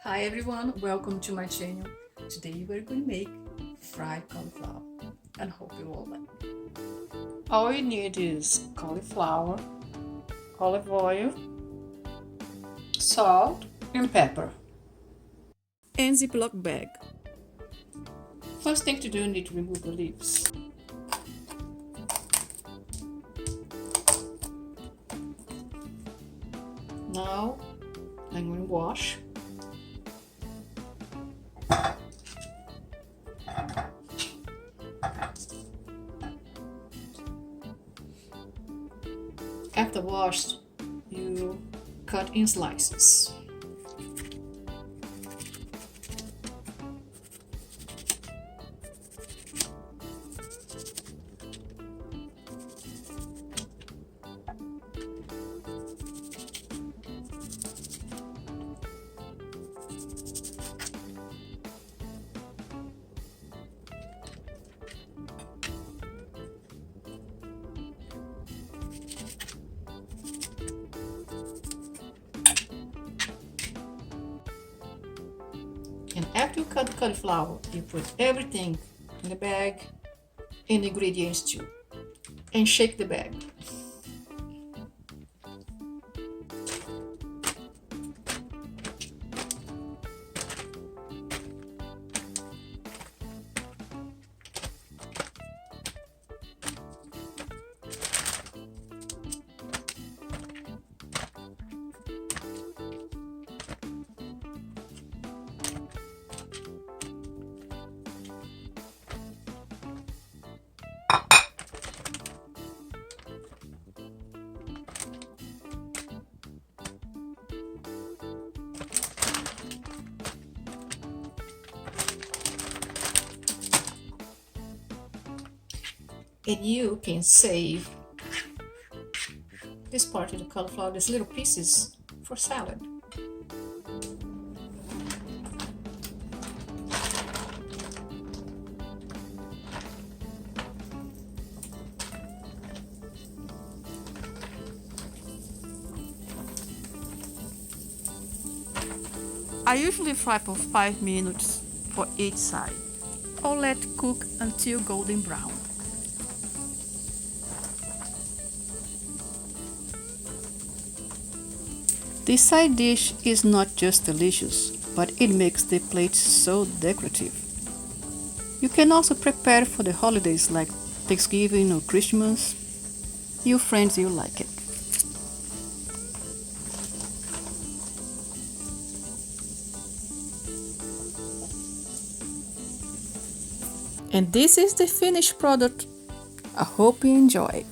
Hi everyone, welcome to my channel. Today we're going to make fried cauliflower and hope you all like it. All you need is cauliflower, olive oil, salt and pepper, and Ziploc bag. First thing to do, you need to remove the leaves. Now I'm going to wash. After washed, you cut in slices. And after you cut the cauliflower, you put everything in the bag and the ingredients too. And shake the bag. And you can save this part of the cauliflower, these little pieces, for salad. I usually fry for 5 minutes for each side, or let cook until golden brown. This side dish is not just delicious, but it makes the plate so decorative. You can also prepare for the holidays like Thanksgiving or Christmas. Your friends will like it. And this is the finished product. I hope you enjoy.